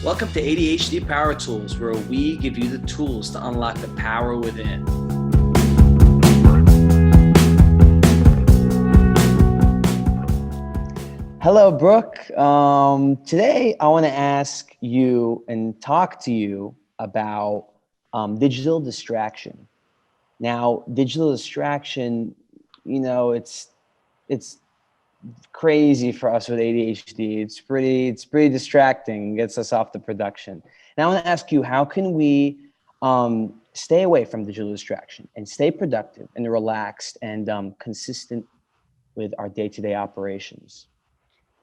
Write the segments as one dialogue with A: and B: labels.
A: Welcome to ADHD Power Tools, where we give you the tools to unlock the power within.
B: Hello, Brooke. Today, I want to ask you and talk to you about digital distraction. Now, digital distraction, it's crazy for us with ADHD. It's pretty distracting. Gets us off the production. Now, I want to ask you, how can we stay away from digital distraction and stay productive and relaxed and consistent with our day-to-day operations?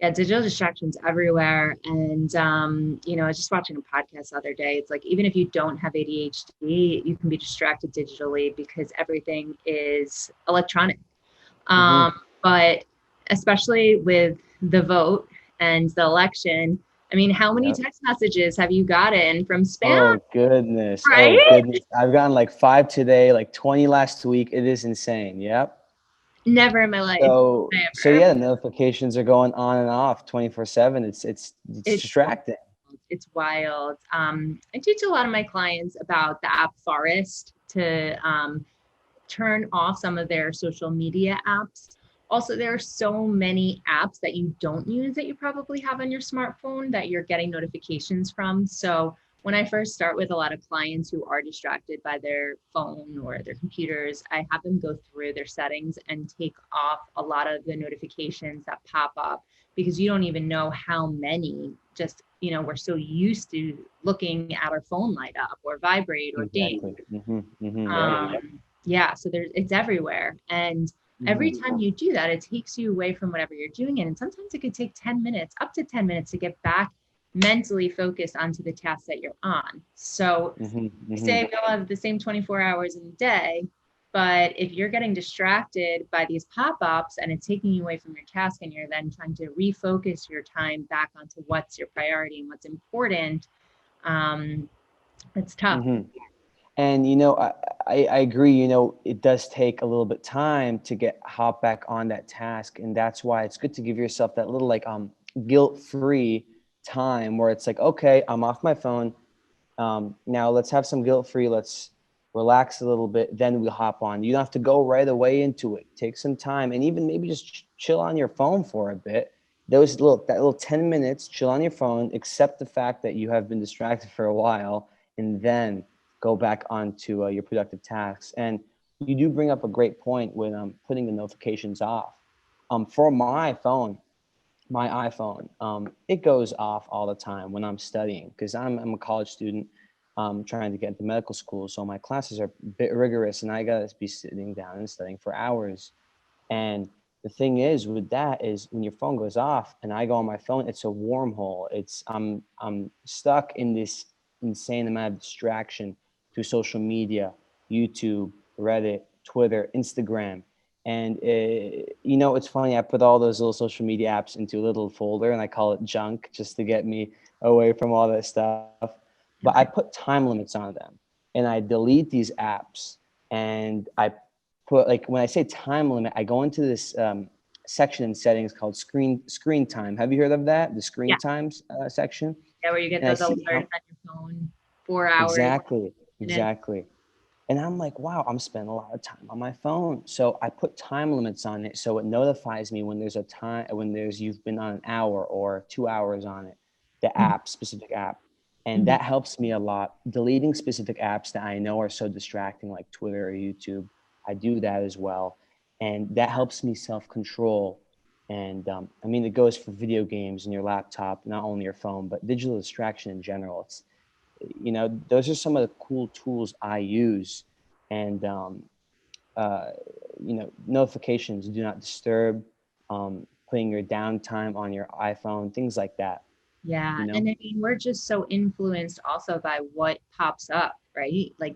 C: Yeah, digital distractions everywhere. And, I was just watching a podcast the other day. It's like, even if you don't have ADHD, you can be distracted digitally because everything is electronic. But especially with the vote and the election, I mean, how many text messages have you gotten from spam?
B: Oh goodness.
C: Right?
B: Oh goodness. I've gotten like 5 today, like 20 last week. It is insane. Yep.
C: Never in my life.
B: So yeah, the notifications are going on and off 24/7. It's distracting.
C: It's wild. I teach a lot of my clients about the app Forest to turn off some of their social media apps. Also, there are so many apps that you don't use that you probably have on your smartphone that you're getting notifications from. So when I first start with a lot of clients who are distracted by their phone or their computers, I have them go through their settings and take off a lot of the notifications that pop up, because you don't even know how many just, we're so used to looking at our phone light up or vibrate or ding. Yeah, so it's everywhere. And every time you do that, it takes you away from whatever you're doing. And sometimes it could take 10 minutes, up to 10 minutes to get back mentally focused onto the task that you're on. So say we all have the same 24 hours in a day, but if you're getting distracted by these pop-ups and it's taking you away from your task, and you're then trying to refocus your time back onto what's your priority and what's important, it's tough.
B: And I agree. It does take a little bit time to hop back on that task, and that's why it's good to give yourself that little guilt-free time where it's like, okay, I'm off my phone. Now let's have some guilt-free. Let's relax a little bit. Then we'll hop on. You don't have to go right away into it. Take some time, and even maybe just chill on your phone for a bit. That little 10 minutes, chill on your phone, accept the fact that you have been distracted for a while, and then go back onto your productive tasks. And you do bring up a great point with putting the notifications off. For my iPhone, it goes off all the time when I'm studying, because I'm a college student trying to get into medical school. So my classes are a bit rigorous, and I got to be sitting down and studying for hours. And the thing is with that is, when your phone goes off and I go on my phone, it's a wormhole. I'm stuck in this insane amount of distraction through social media, YouTube, Reddit, Twitter, Instagram. And it's funny, I put all those little social media apps into a little folder, and I call it junk, just to get me away from all that stuff. But I put time limits on them, and I delete these apps, and I put, like, when I say time limit, I go into this section in settings called screen time. Have you heard of that? The screen times section?
C: Yeah, where you get those alerts on your phone, 4 hours.
B: Exactly. And I'm like, wow, I'm spending a lot of time on my phone. So I put time limits on it, so it notifies me when you've been on an hour or 2 hours on it, the specific app. And that helps me a lot. Deleting specific apps that I know are so distracting, like Twitter or YouTube, I do that as well. And that helps me self-control. And it goes for video games and your laptop, not only your phone, but digital distraction in general. Those are some of the cool tools I use. And notifications, do not disturb, putting your downtime on your iPhone, things like that.
C: Yeah. And we're just so influenced also by what pops up, right? Like,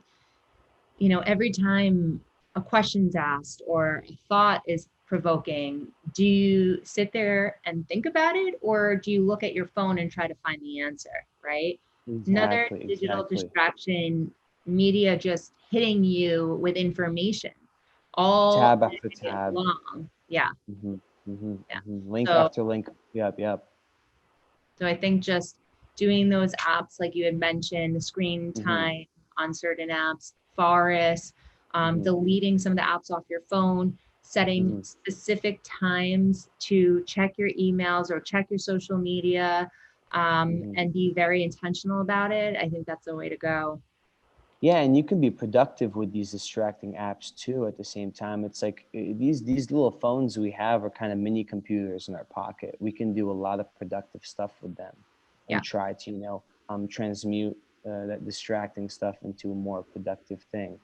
C: every time a question's asked or a thought is provoking, do you sit there and think about it, or do you look at your phone and try to find the answer, right? Another digital distraction, media just hitting you with information all
B: tab after tab,
C: long. Yeah.
B: Link after link. Yep.
C: So I think just doing those apps like you had mentioned, the screen time on certain apps, Forest, deleting some of the apps off your phone, setting specific times to check your emails or check your social media, and be very intentional about it. I think that's the way to go.
B: Yeah, and you can be productive with these distracting apps too at the same time. It's like these little phones we have are kind of mini computers in our pocket. We can do a lot of productive stuff with them and try to, transmute that distracting stuff into a more productive thing.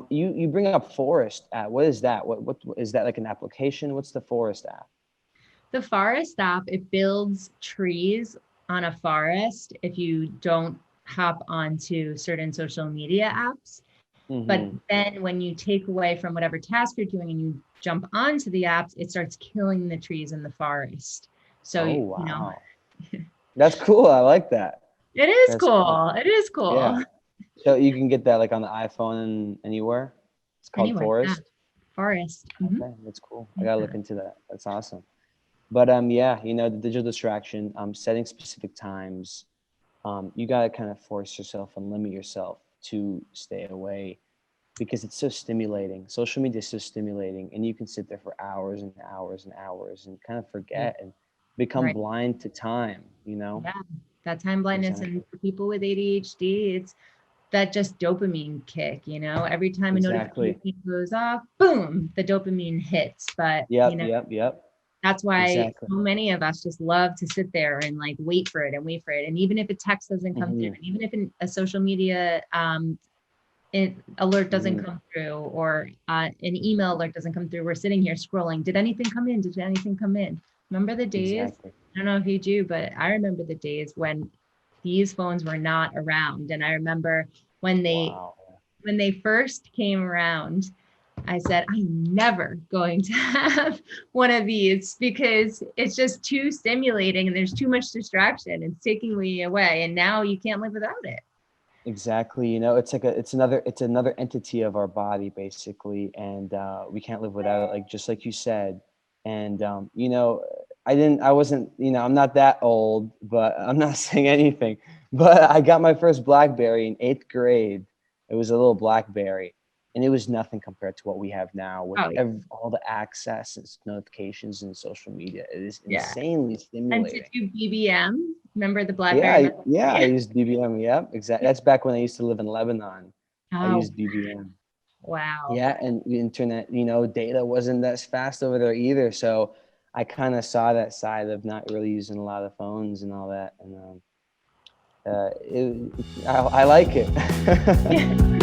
B: You bring up Forest app. What is that? What is that, like an application? What's the Forest app?
C: The Forest app, it builds trees on a forest if you don't hop onto certain social media apps. But then when you take away from whatever task you're doing and you jump onto the apps, it starts killing the trees in the forest. So,
B: wow. That's cool. I like that.
C: It is cool. It is cool.
B: Yeah. So you can get that like on the iPhone and anywhere? It's called
C: Anywhere,
B: Forest?
C: Forest.
B: Okay, that's cool. I gotta look into that. That's awesome. But yeah, the digital distraction, setting specific times, you gotta kind of force yourself and limit yourself to stay away because it's so stimulating. Social media is so stimulating, and you can sit there for hours and hours and hours and kind of forget and become blind to time,
C: Yeah, that time blindness. And for people with ADHD, it's that just dopamine kick, every time a notification goes off, boom, the dopamine hits. But that's why so many of us just love to sit there and like wait for it. And even if a text doesn't come through, and even if a social media alert doesn't come through, or an email alert doesn't come through, we're sitting here scrolling. Did anything come in? Did anything come in? Remember the days? I don't know if you do, but I remember the days when these phones were not around. And I remember when they first came around, I said, I'm never going to have one of these because it's just too stimulating and there's too much distraction. It's taking me away. And now you can't live without it.
B: Exactly. It's another entity of our body basically. And we can't live without it, just like you said. And, I wasn't, I'm not that old, but I'm not saying anything, but I got my first BlackBerry in 8th grade. It was a little BlackBerry, and it was nothing compared to what we have now with all the access and notifications and social media. It is insanely stimulating.
C: And to do BBM, remember the BlackBerry?
B: Yeah, I used BBM. Yeah, exactly. That's back when I used to live in Lebanon. I used BBM.
C: Wow.
B: Yeah, and the internet, data wasn't that fast over there either. So I kind of saw that side of not really using a lot of phones and all that. And I like it.